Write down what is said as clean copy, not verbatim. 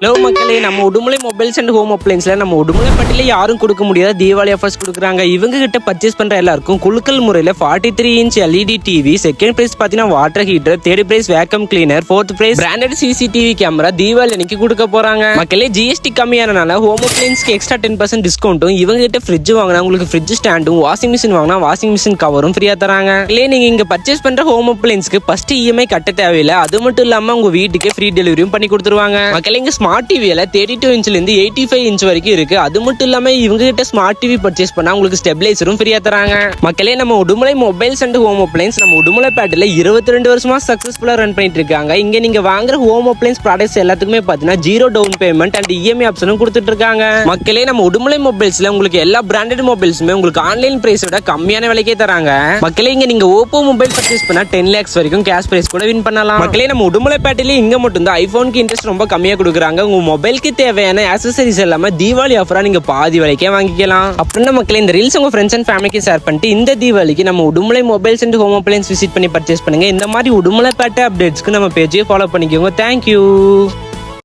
Hello மக்களே, நம்ம Udumalai mobiles and home அப்ளைன்ஸ்ல நம்ம உடுமலை பட்டியல யாரும் கொடுக்க முடியாத தீபாவளி ஆஃபர்ஸ் கொடுக்குறாங்க. இவங்க கிட்ட பர்ச்சேஸ் பண்ற எல்லாருக்கும் குலுக்கல் முறையில 43 inch LED TV, second prize பாத்தீங்கன்னா water heater, third prize vacuum cleaner, fourth prize branded CCTV camera Deepavali அன்னைக்கு கொடுக்க போறாங்க. மக்களே, ஜிஎஸ்டி கம்மியானனால ஹோம் அப்ளைன்ஸ்க்கு எக்ஸ்ட்ரா 10% டிஸ்கவுண்ட்டும், இவங்க கிட்ட ஃப்ரிட்ஜ் வாங்கினா உங்களுக்கு ஃப்ரிட்ஜ் ஸ்டாண்டும், வாஷிங் மிஷின் வாங்கினா வாஷிங் மிஷின் கவரும் ஃப்ரீயா தராங்க. இல்ல நீங்க இங்க பர்ச்சேஸ் பண்ற ஹோம் அப்ளைன்ஸ்க்கு ஃபர்ஸ்ட் இஎம்ஐ கட்ட தேவையில்லை. அது மட்டும் இல்லாம உங்க வீட்டுக்கு ஃப்ரீ டெலிவரியும் பண்ணி கொடுத்துருவாங்க. மக்களே, இங்க ஸ்மார்ட் டிவியில 32 இன்ச்ல இருந்து 85 இன்ச் வரைக்கும் இருக்கு. அது மட்டும் இல்லாம இவங்க கிட்ட ஸ்மார்ட் டிவி பர்ச்சேஸ் பண்ணா உங்களுக்கு ஸ்டெபிலைசரும் ஃப்ரீயா தராங்க. மக்களே, நம்ம Udumalai mobiles and home appliance நம்ம உடுமலை பேட்ல 22 வருஷமா சக்சஸ்ஃபுல்லா ரன் பண்ணிட்டு இருக்காங்க. இங்க நீங்க வாங்குற ஹோம் அப்ளைன்ஸ் ப்ராடக்ட்ஸ் எல்லாத்துக்குமே பாத்தீங்கன்னா 0 டவுன் பேமெண்ட் அண்ட் இஎம்ஐ ஆப்ஷனும் கொடுத்துட்டு இருக்காங்க. மக்களே, நம்ம உடுமலை மொபைல்ஸ்ல உங்களுக்கு எல்லா பிராண்டட் மொபைல்ஸுமே உங்களுக்கு ஆன்லைன் பிரைஸ் விட கம்மியான விலைக்கே தராங்க. மக்களே, இங்க நீங்க ஓப்போ மொபைல் பர்ச்சேஸ் பண்ணா 10 lakhs வரைக்கும் கேஷ் பிரைஸ் கூட வின் பண்ணலாம். மக்களே, நம்ம உடுமலை பேட்ல இங்க மட்டும் தான் ஐபோனுக்கு இன்ட்ரெஸ்ட் ரொம்ப கம்மியா கொடுக்குறாங்க. உங்க மொபைலுக்கு தேவையான ஆக்சசரிஸ் எல்லாமே தீபாவளி ஆஃபரா நீங்க பாதி விலைக்கே வாங்கிக்கலாம். அப்படின்னா மக்களே, இந்த ரீல்ஸ் உங்க ஃப்ரெண்ட்ஸ் அண்ட் ஃபேமிலிக்கு ஷேர் பண்ணிட்டு இந்த தீபாவளிக்கு நம்ம Udumalai mobiles and home appliances visit பண்ணி பர்ச்சேஸ் பண்ணுங்க. இந்த மாதிரி உடுமலை பேட்டை அப்டேட்ஸ்க்கு நம்ம பேஜை ஃபாலோ பண்ணிக்கோங்க. தேங்க்யூ.